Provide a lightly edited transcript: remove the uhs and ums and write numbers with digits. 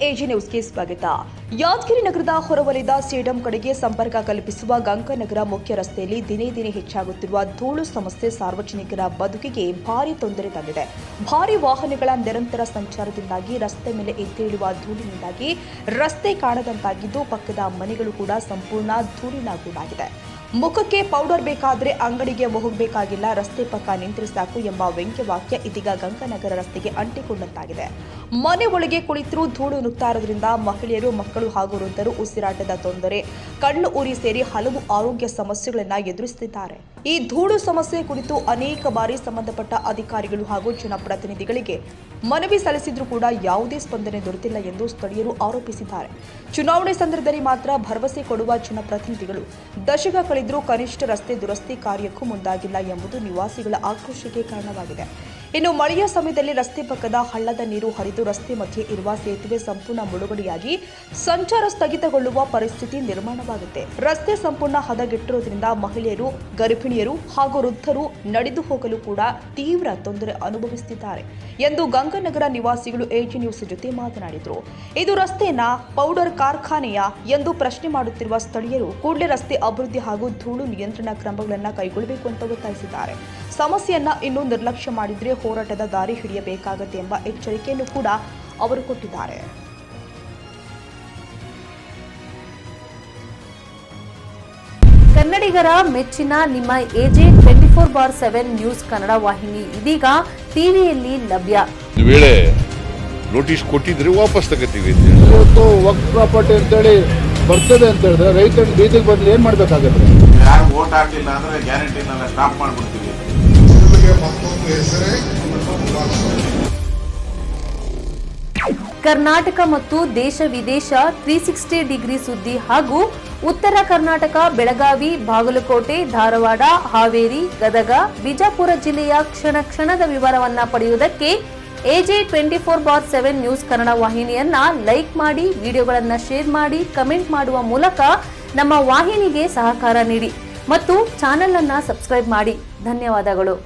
AG ನ್ಯೂಸ್ಗೆ ಸ್ವಾಗತ. ಯಾದಗಿರಿ ನಗರದ ಹೊರವಲಯದ ಸೇಡಂ ಕಡೆಗೆ ಸಂಪರ್ಕ ಕಲ್ಪಿಸುವ ಗಂಗಾನಗರ ಮುಖ್ಯ ರಸ್ತೆಯಲ್ಲಿ ದಿನೇ ದಿನೇ ಹೆಚ್ಚಾಗುತ್ತಿರುವ ಧೂಳು ಸಮಸ್ಯೆ ಸಾರ್ವಜನಿಕರ ಬದುಕಿಗೆ ಭಾರಿ ತೊಂದರೆ ತಂದಿದೆ. ಭಾರಿ ವಾಹನಗಳ ನಿರಂತರ ಸಂಚಾರದಿಂದಾಗಿ ರಸ್ತೆ ಮೇಲೆ ಎದ್ದೇಳುವ ಧೂಳಿನಿಂದಾಗಿ ರಸ್ತೆ ಕಾಣದಂತಾಗಿದ್ದು, ಪಕ್ಕದ ಮನೆಗಳು ಕೂಡ ಸಂಪೂರ್ಣ ಧೂಳಿನ ಗೂಡಾಗಿದೆ. ಮುಖಕ್ಕೆ ಪೌಡರ್ ಬೇಕಾದ್ರೆ ಅಂಗಡಿಗೆ ಹೋಗಬೇಕಾಗಿಲ್ಲ, ರಸ್ತೆ ಪಕ್ಕ ನಿಂತರೆ ಸಾಕು ಎಂಬ ವ್ಯಂಗ್ಯವಾಕ್ಯ ಇದೀಗ ಗಂಗಾನಗರ ರಸ್ತೆಗೆ ಅಂಟಿಕೊಂಡಂತಾಗಿದೆ. ಮನೆ ಒಳಗೆ ಕುಳಿತರೂ ಧೂಳು ನುಗ್ತಾ ಇರೋದ್ರಿಂದ ಮಹಿಳೆಯರು, ಮಕ್ಕಳು ಹಾಗೂ ವೃದ್ಧರು ಉಸಿರಾಟದ ತೊಂದರೆ, ಕಣ್ಣು ಉರಿ ಸೇರಿ ಹಲವು ಆರೋಗ್ಯ ಸಮಸ್ಯೆಗಳನ್ನು ಎದುರಿಸುತ್ತಿದ್ದಾರೆ. ಈ ಧೂಳು ಸಮಸ್ಯೆ ಕುರಿತು ಅನೇಕ ಬಾರಿ ಸಂಬಂಧಪಟ್ಟ ಅಧಿಕಾರಿಗಳು ಹಾಗೂ ಜನಪ್ರತಿನಿಧಿಗಳಿಗೆ ಮನವಿ ಸಲ್ಲಿಸಿದ್ರೂ ಕೂಡ ಯಾವುದೇ ಸ್ಪಂದನೆ ದೊರೆತಿಲ್ಲ ಎಂದು ಸ್ಥಳೀಯರು ಆರೋಪಿಸಿದ್ದಾರೆ. ಚುನಾವಣೆ ಸಂದರ್ಭದಲ್ಲಿ ಮಾತ್ರ ಭರವಸೆ ಕೊಡುವ ಜನಪ್ರತಿನಿಧಿಗಳು ದಶಕ ಕಳೆದರೂ ಕನಿಷ್ಠ ರಸ್ತೆ ದುರಸ್ತಿ ಕಾರ್ಯಕ್ಕೂ ಮುಂದಾಗಿಲ್ಲ ಎಂಬುದು ನಿವಾಸಿಗಳ ಆಕ್ರೋಶಕ್ಕೆ ಕಾರಣವಾಗಿದೆ. ಇನ್ನು ಮಳೆಯ ಸಮಯದಲ್ಲಿ ರಸ್ತೆ ಪಕ್ಕದ ಹಳ್ಳದ ನೀರು ಹರಿದು ರಸ್ತೆ ಮಧ್ಯೆ ಇರುವ ಸೇತುವೆ ಸಂಪೂರ್ಣ ಮುಳುಗಡೆಯಾಗಿ ಸಂಚಾರ ಸ್ಥಗಿತಗೊಳ್ಳುವ ಪರಿಸ್ಥಿತಿ ನಿರ್ಮಾಣವಾಗುತ್ತೆ. ರಸ್ತೆ ಸಂಪೂರ್ಣ ಹದಗೆಟ್ಟಿರುವುದರಿಂದ ಮಹಿಳೆಯರು, ಗರ್ಭಿಣಿಯರು ಹಾಗೂ ವೃದ್ಧರು ನಡೆದು ಹೋಗಲು ಕೂಡ ತೀವ್ರ ತೊಂದರೆ ಅನುಭವಿಸುತ್ತಿದ್ದಾರೆ ಎಂದು ಗಂಗಾನಗರ ನಿವಾಸಿಗಳು ಎಜಿ ನ್ಯೂಸ್ ಜೊತೆ ಮಾತನಾಡಿದರು. ಇದು ರಸ್ತೆನ ಪೌಡರ್ ಕಾರ್ಖಾನೆಯ ಎಂದು ಪ್ರಶ್ನೆ ಮಾಡುತ್ತಿರುವ ಸ್ಥಳೀಯರು ಕೂಡಲೇ ರಸ್ತೆ ಅಭಿವೃದ್ಧಿ ಹಾಗೂ ಧೂಳು ನಿಯಂತ್ರಣ ಕ್ರಮಗಳನ್ನು ಕೈಗೊಳ್ಳಬೇಕು ಅಂತ ಒತ್ತಾಯಿಸಿದ್ದಾರೆ. ಸಮಸ್ಯೆಯನ್ನ ಇನ್ನೂ ನಿರ್ಲಕ್ಷ್ಯ ಮಾಡಿದ್ರೆ ಹೋರಾಟದ ದಾರಿ ಹಿಡಿಯಬೇಕಾಗುತ್ತೆ ಎಂಬ ಎಚ್ಚರಿಕೆಯನ್ನು ಕೂಡ ಅವರು ಕೊಟ್ಟಿದ್ದಾರೆ. ಕನ್ನಡಿಗರ ಮೆಚ್ಚಿನ ನಿಮ್ಮ ಎಜೆ 24/7 ನ್ಯೂಸ್ ಕನ್ನಡ ವಾಹಿನಿ ಇದೀಗ ಟಿವಿಯಲ್ಲಿ ಲಭ್ಯ. ವೇಳೆ ನೋಟಿಸ್ ಕೊಟ್ಟಿದ್ರೆ ವಾಪಸ್ ತಗೋತೀವಿ. ಇವತ್ತು ವಕ್ಫ್ ಪ್ರಾಪರ್ಟಿ ಅಂತೇಳಿ ಬರ್ತದೆ ಅಂತ ಹೇಳಿದ್ರೆ ರೈತರು ಬೀದಿಗೆ ಬದಲು ಏನ್ ಮಾಡ್ಬೇಕಾಗತ್ತೆ? ಯಾರು ವೋಟ್ ಹಾಕಲಿಲ್ಲ ಅಂದ್ರೆ ಗ್ಯಾರಂಟಿನೆಲ್ಲ ಸ್ಟಾಪ್ ಮಾಡ್ಬಿಡ್ತೀವಿ. ಕರ್ನಾಟಕ ಮತ್ತು ದೇಶ ವಿದೇಶ 360 ಡಿಗ್ರಿ ಸುದ್ದಿ ಹಾಗೂ ಉತ್ತರ ಕರ್ನಾಟಕ, ಬೆಳಗಾವಿ, ಬಾಗಲಕೋಟೆ, ಧಾರವಾಡ, ಹಾವೇರಿ, ಗದಗ, ಬಿಜಾಪುರ ಜಿಲ್ಲೆಯ ಕ್ಷಣ ಕ್ಷಣದ ವಿವರವನ್ನ ಪಡೆಯುವುದಕ್ಕೆ ಎಜೆ 24/7 ನ್ಯೂಸ್ ಕನ್ನಡ ವಾಹಿನಿಯನ್ನ ಲೈಕ್ ಮಾಡಿ, ವಿಡಿಯೋಗಳನ್ನ ಶೇರ್ ಮಾಡಿ, ಕಮೆಂಟ್ ಮಾಡುವ ಮೂಲಕ ನಮ್ಮ ವಾಹಿನಿಗೆ ಸಹಕಾರ ನೀಡಿ ಮತ್ತು ಚಾನೆಲ್ ಅನ್ನ ಸಬ್ಸ್ಕ್ರೈಬ್ ಮಾಡಿ. ಧನ್ಯವಾದಗಳು.